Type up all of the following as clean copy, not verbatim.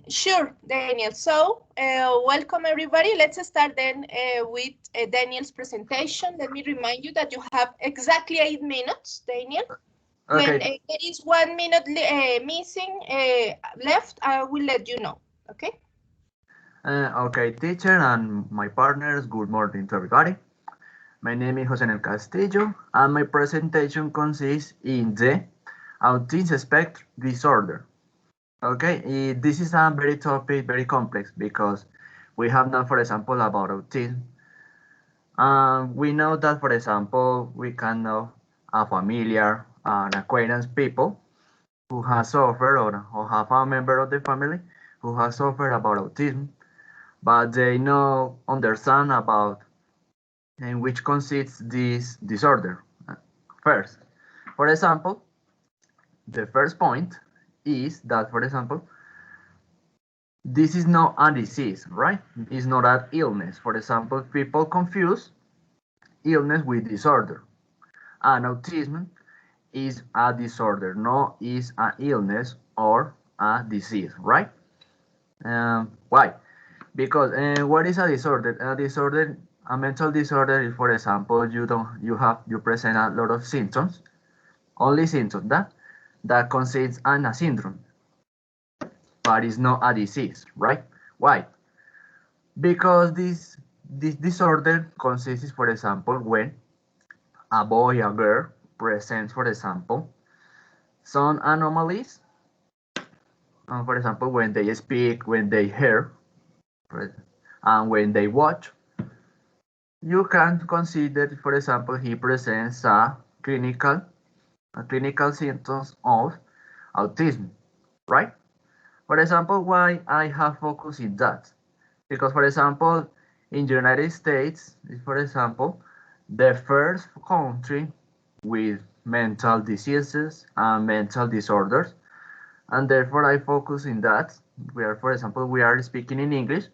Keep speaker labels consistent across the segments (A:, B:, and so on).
A: Sure, Daniel. So, welcome everybody. Let's start then with Daniel's presentation. Let me remind you that you have exactly 8 minutes, Daniel. When
B: Okay,
A: there is 1 minute missing left, I will let you know. Okay?
B: okay, teacher and my partners, good morning to everybody. My name is Jose Nel Castillo, and my presentation consists in the autism spectrum disorder. Okay, this is a very topic, very complex because we have known, for example, about autism. We know that, for example, we can know a familiar, an acquaintance people who has suffered or have a member of the family who has suffered about autism, but they no understand about in which consists this disorder. First, for example, the first point is that, for example, this is not a disease, right? It's not an illness. For example, people confuse illness with disorder. And autism is a disorder, no is an illness or a disease, right? Why? Because what is a disorder? A mental disorder is, for example, you present a lot of symptoms, only symptoms that consists in a syndrome, but it's not a disease, right? Why? Because this disorder consists, for example, when a boy or girl presents, for example, some anomalies, for example, when they speak, when they hear, and when they watch. You can consider, for example, he presents a clinical symptoms of autism, right? For example, why I have focused in that? Because, for example, in the United States, for example, the first country with mental diseases and mental disorders, and therefore I focus in that. For example, we are speaking in English,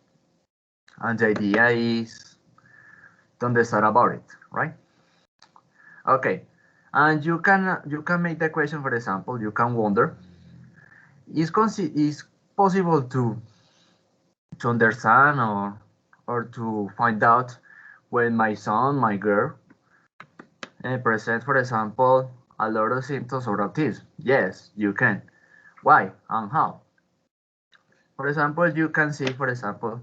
B: and the idea is to understand about it, right? Okay, and you can make the question. For example, you can wonder: is possible to understand or to find out when my son, my girl, present, for example, a lot of symptoms of autism? Yes, you can. Why and how? For example, you can see, for example,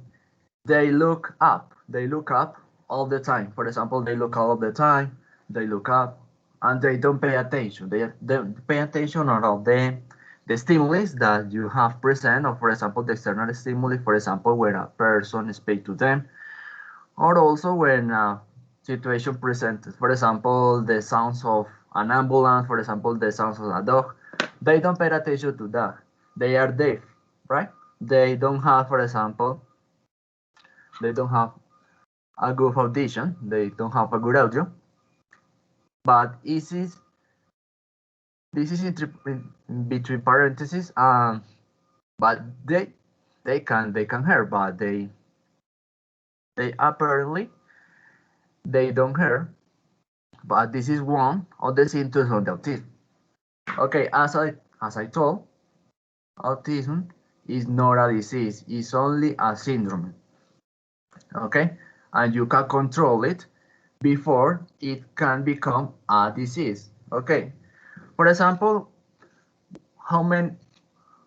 B: they look up. They look up all the time. For example, they look up all the time. They look up, and they don't pay attention. They pay attention on all the stimulus that you have present, or for example, the external stimuli. For example, when a person speaks to them, or also when a situation presents. For example, the sounds of an ambulance. For example, the sounds of a dog. They don't pay attention to that. They are deaf, right? They don't have, for example, they don't have a good audition. They don't have a good audio. But this is in between parentheses. But they can hear, but they apparently they don't hear. But this is one of the symptoms of the autism. Okay, as I told, autism is not a disease. It's only a syndrome. Okay, and you can control it before it can become a disease. Okay, for example, how many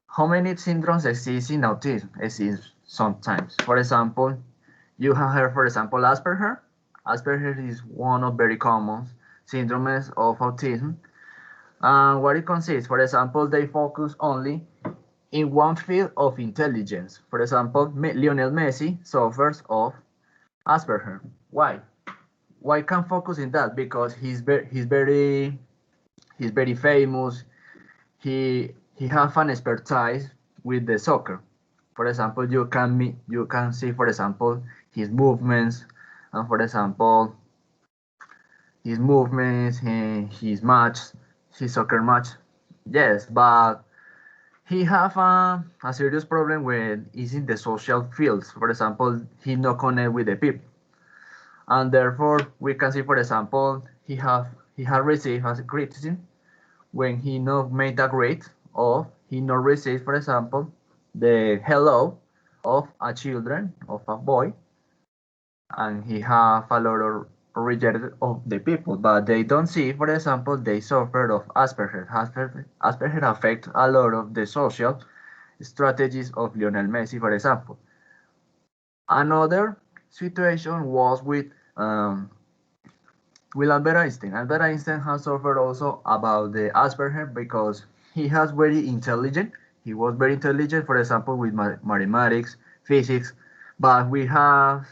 B: how many syndromes exist in autism? Exist sometimes. For example, you have heard, for example, Asperger. Asperger is one of very common syndromes of autism. And what it consists, for example, they focus only in one field of intelligence. For example, Lionel Messi suffers of Asperger. Why? Why can't focus in that? Because he's very famous. He have an expertise with the soccer. For example, you can see, for example, his movements, and for example, his match, his soccer match. Yes, but he have a serious problem when he's in the social fields. For example, he not connect with the people, and therefore we can see, for example, he have received as a criticism when he not made a grade, or he not received, for example, the hello of a children, of a boy, and he have a lot of rejected of the people, but they don't see, for example, they suffer of Asperger. Asperger affect a lot of the social strategies of Lionel Messi, for example. Another situation was with Albert Einstein. Albert Einstein has suffered also about the Asperger because he has very intelligent. He was very intelligent, for example, with mathematics, physics, but he has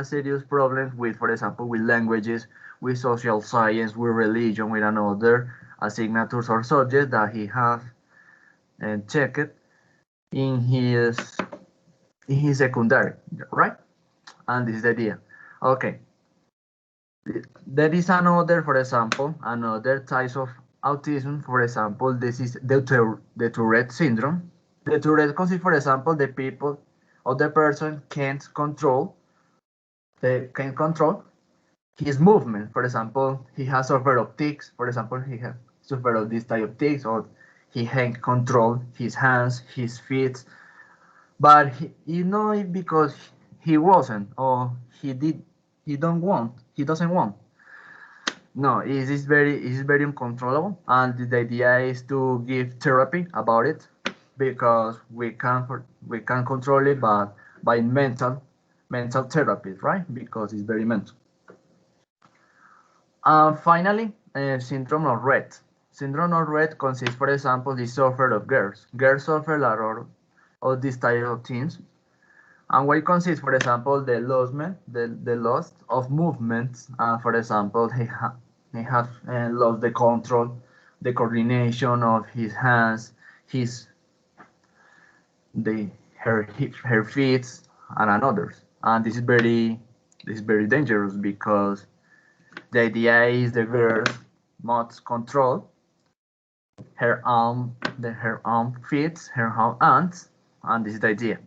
B: serious problems with, for example, with languages, with social science, with religion, with another assignatures or subjects that he has checked in his secondary, right? And this is the idea. Okay. There is another, for example, another types of autism. For example, this is the Tourette syndrome. The Tourette consists, for example, the people or the person can control his movement. For example, he has suffered of tics. For example, he has suffered of this type of tics, or he can control his hands, his feet, but you know, because he wasn't, or he doesn't want. No, it is very uncontrollable, and the idea is to give therapy about it because we can control it, but by mental therapy, right? Because it's very mental. Finally, syndrome of Rett. Syndrome of Rett consists, for example, the suffer of girls. Girls suffer a lot of these type of things. And what it consists, for example, the loss of movements. For example, he has lost the control, the coordination of his hands, his the her feet, and others. And this is very dangerous because the idea is the girl must control her arm feet, her hands, and this is the idea.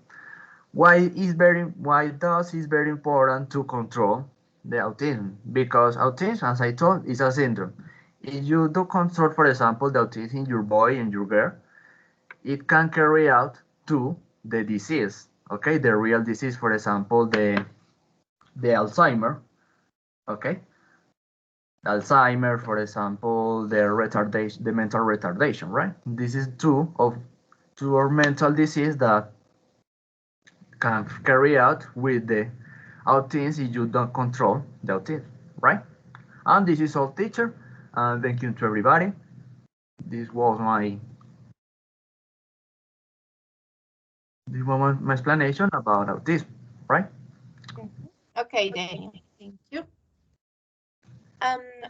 B: Why does is very important to control the autism? Because autism, as I told, is a syndrome. If you do control, for example, the autism in your boy and your girl, it can carry out to the disease. Okay, the real disease, for example, the Alzheimer. Okay, Alzheimer, for example, the mental retardation. Right. This is two or mental disease that can carry out with the autism if you don't control the autism, right? And this is all, teacher. And thank you to everybody. This was my explanation about autism, right?
A: Okay, Daniel. Thank you.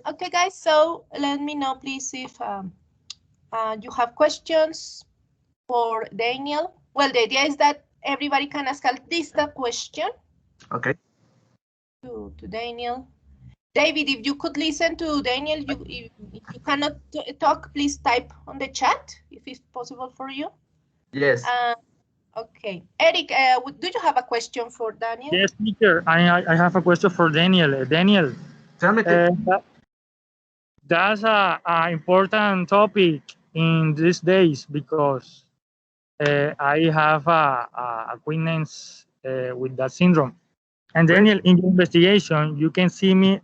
A: Okay, guys. So let me know, please, if you have questions for Daniel. Well, the idea is that everybody can ask at least a question.
B: Okay.
A: To Daniel. David, if you could listen to Daniel, if you cannot talk, please type on the chat if it's possible for you.
B: Yes.
A: Okay. Eric, do you have a question for Daniel?
C: Yes, teacher. I have a question for Daniel. Daniel,
B: Tell me.
C: That's a important topic in these days because I have a acquaintance with that syndrome. And Daniel, in your investigation, you can say me,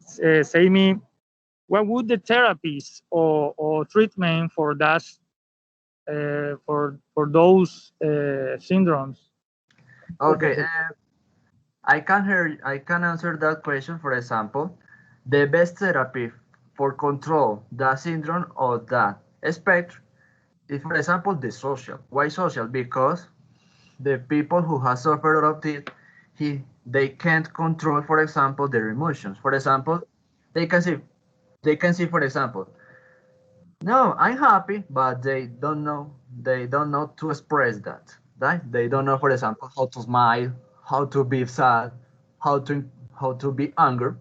C: what would the therapies or treatment for that for those syndromes?
B: Okay. I can answer that question. For example, the best therapy for control the syndrome or that spectrum is, for example, the social. Why social? Because the people who have suffered of it, they can't control, for example, their emotions. For example, they can see, for example, no, I'm happy, but they don't know to express that. Right? They don't know, for example, how to smile, how to be sad, how to be angry,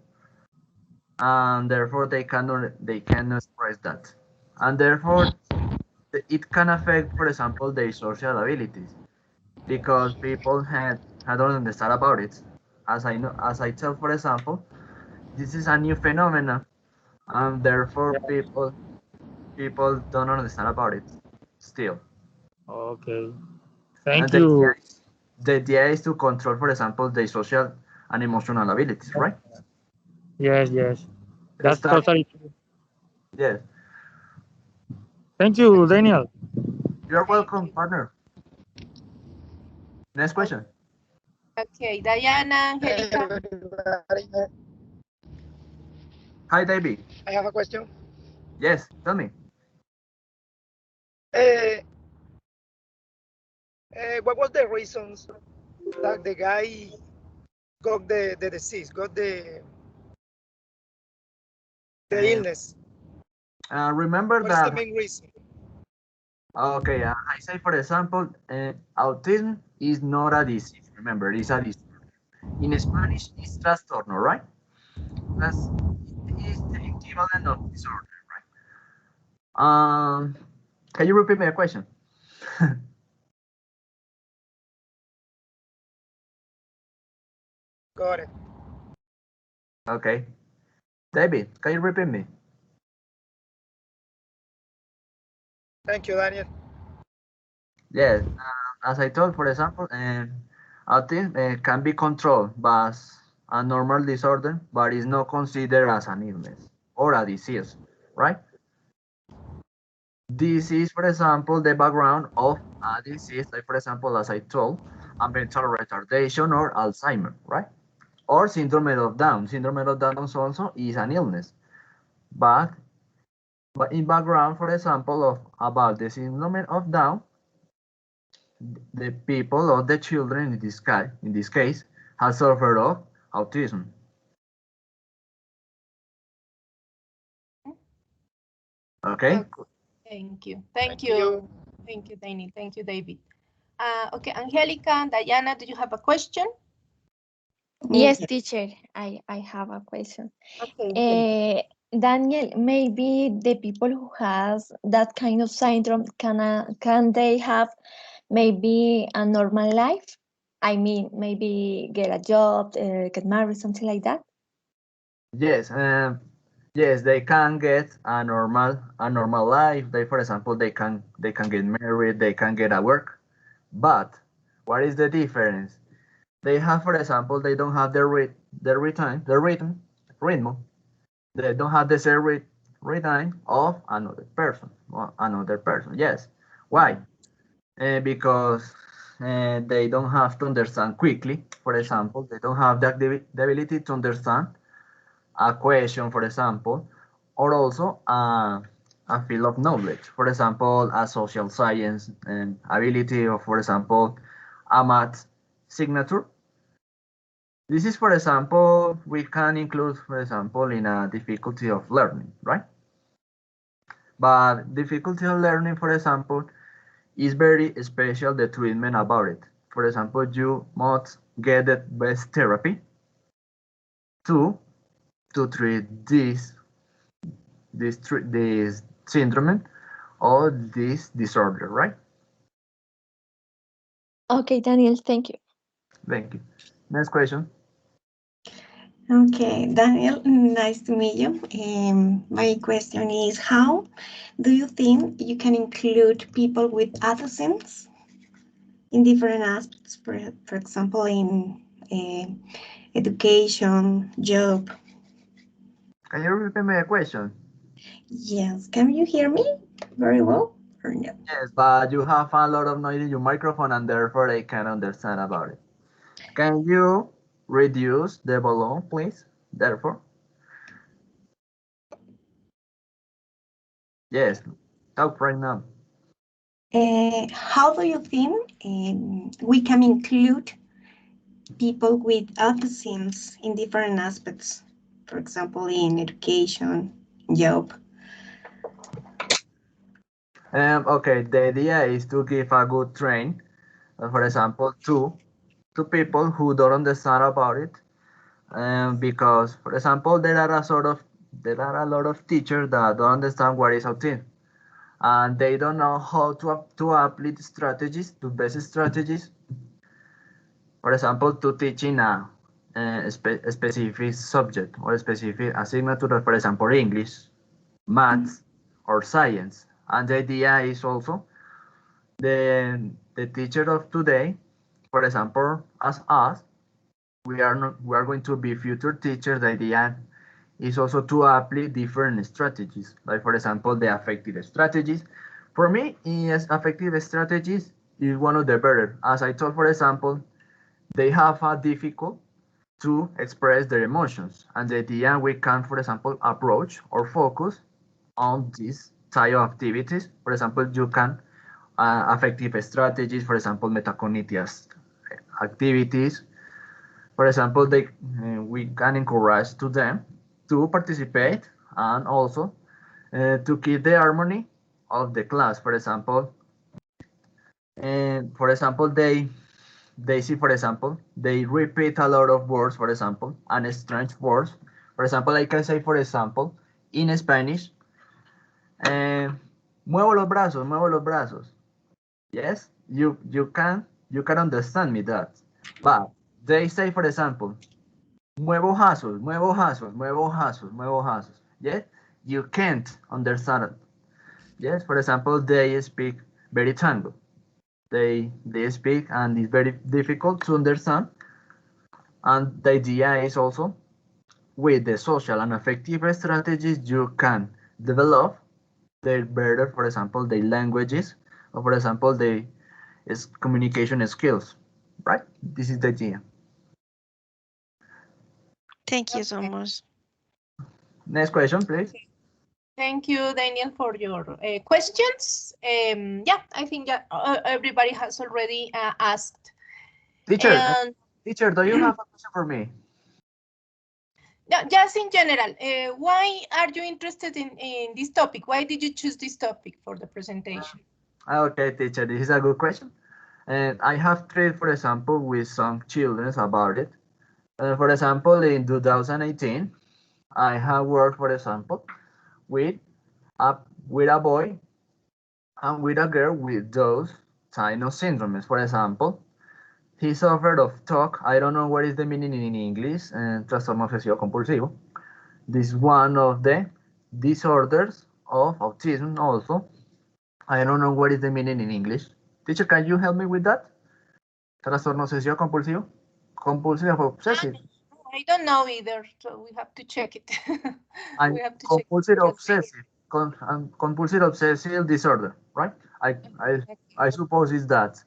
B: and therefore they cannot express that, and therefore it can affect, for example, their social abilities because people don't understand about it. As I tell, for example, this is a new phenomenon, and therefore people don't understand about it still.
C: Okay. Thank
B: And
C: you.
B: the idea is to control, for example, the social and emotional abilities, right?
C: Yes, yes. That's
B: Study,
C: totally true.
B: yes.
C: Thank you, Daniel.
B: You're
A: Thank
B: welcome,
A: you.
B: partner. Next question.
A: Okay, Diana, Angelica.
D: Everybody.
B: Hi, David.
D: I have a question.
B: Yes, tell me.
D: Uh, what was the reasons that the guy got the disease, got the illness?
B: Remember
D: What is the
B: that,
D: main reason?
B: okay, I say, for example, autism is not a disease. Remember, it's a disorder. In Spanish, it's trastorno, right? That's, it's the equivalent of disorder, right? Can you repeat my question?
D: Got it.
B: Okay. David, can you repeat me?
D: Thank you, Daniel.
B: Yes, as I told, for example, autism can be controlled by a normal disorder, but is not considered as an illness or a disease, right? This is, for example, the background of a disease, like, for example, as I told, a mental retardation or Alzheimer, right? Or syndrome of Down. Syndrome of Down also is an illness, but in background, for example, of about the syndrome of Down, the people or the children in this case have suffered of autism. Okay.
A: Thank you.
D: Thank you.
A: Thank you, Daniel. Thank you, David. Okay, Angelica and Diana, do you have a question?
E: Yes, teacher, I have a question.
A: Okay.
E: Daniel, maybe the people who has that kind of syndrome, can they have maybe a normal life? I mean, maybe get a job, get married, something like that?
B: Yes. Yes, they can get a normal life. They, for example, they can get married. They can get a work. But what is the difference? They have, for example, they don't have rhythm. They don't have the same rhythm of another person. Yes. Why? Because they don't have to understand quickly. For example, they don't have the ability to understand a question, for example, or also a field of knowledge. For example, a social science and ability, or for example, a math signature. This is, for example, we can include, for example, in a difficulty of learning, right? But difficulty of learning, for example, is very special, the treatment about it. For example, you must get the best therapy to treat this syndrome or this disorder, right?
E: Okay, Daniel, thank you.
B: Thank you. Next question.
F: Okay, Daniel, nice to meet you. My question is, how do you think you can include people with autism in different aspects, for example, in education, job?
B: Can you repeat my question?
F: Yes, can you hear me very well or no?
B: Yes, but you have a lot of noise in your microphone and therefore I can't understand about it. Can you reduce the volume, please? Therefore. Yes, talk right now.
F: How do you think we can include people with autism in different aspects, for example, in education, job?
B: Okay, the idea is to give a good train, for example, to people who don't understand about it, because, for example, there are a lot of teachers that don't understand what is autism, and they don't know how to apply strategies, to best strategies. For example, to teaching a specific subject or a specific assignment, for example, English, maths, or science. And the idea is also The teacher of today, for example, as us, we are going to be future teachers. The idea is also to apply different strategies, like for example, the affective strategies. For me, yes, affective strategies is one of the better. As I told, for example, they have a difficult to express their emotions, and the idea we can, for example, approach or focus on this type of activities. For example, you can affective strategies, for example, metacognitive activities. For example, we can encourage to them to participate and also to keep the harmony of the class. For example, they see, for example, they repeat a lot of words, for example, and strange words. For example, I can say, for example, in Spanish, muevo los brazos, muevo los brazos. Yes, you can understand me that. But they say, for example, muevo brazos, muevo brazos, muevo brazos, muevo brazos. Yes, you can't understand it. Yes, for example, they speak very tango. They speak and it's very difficult to understand. And the idea is also with the social and affective strategies you can develop their better, for example, their languages, or for example, the communication skills, right? This is the idea.
F: Thank you so much.
B: Next question, please.
A: Thank you, Daniel, for your questions. Yeah, I think everybody has already asked.
B: Teacher, teacher, do you have a question for me?
A: Just in general, why are you interested in this topic? Why did you choose this topic for the presentation?
B: Okay, teacher, this is a good question. And I have treated, for example, with some children about it. For example, in 2018, I have worked, for example, with a boy and with a girl with those kind of syndromes. For example, he suffered of TOC. I don't know what is the meaning in English, trastorno obsesivo compulsivo. This is one of the disorders of autism also. I don't know what is the meaning in English. Teacher, can you help me with that? Trastorno obsesivo compulsivo? Compulsive obsessive.
A: I don't know either, so we have to check it.
B: We have to compulsive obsessive. Compulsive obsessive disorder, right? I suppose it's that.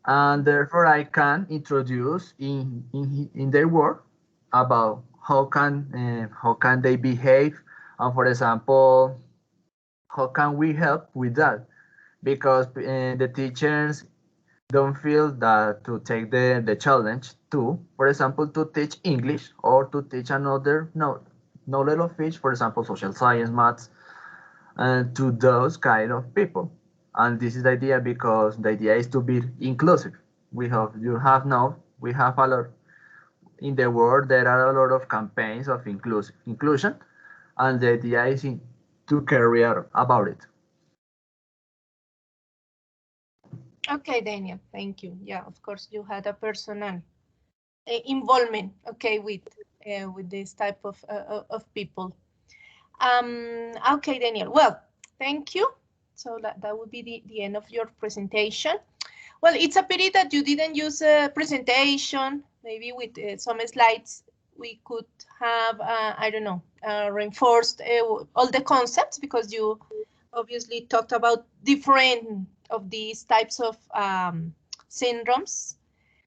B: And therefore I can introduce in their work about how can they behave, and for example, how can we help with that, because the teachers don't feel that to take the challenge to, for example, to teach English or to teach another knowledge of fish, for example, social science, maths, to those kind of people. And this is the idea, because the idea is to be inclusive. We have a lot in the world. There are a lot of campaigns of inclusion, and the idea is to carry out about it.
A: Okay, Daniel, thank you. Yeah, of course, you had a personal involvement, okay, with this type of people. Okay, Daniel. Well, thank you. So that would be the end of your presentation. Well, it's a pity that you didn't use a presentation. Maybe with some slides we could have, I don't know, reinforced all the concepts, because you obviously talked about different of these types of syndromes.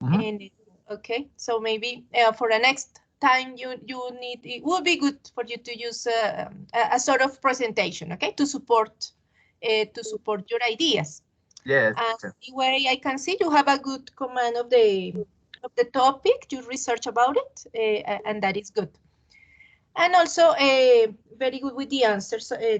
A: And okay, so maybe for the next time it would be good for you to use a sort of presentation, okay, to support your ideas.
B: Yes.
A: The way I can see, you have a good command of the topic. You research about it, and that is good. And also very good with the answers to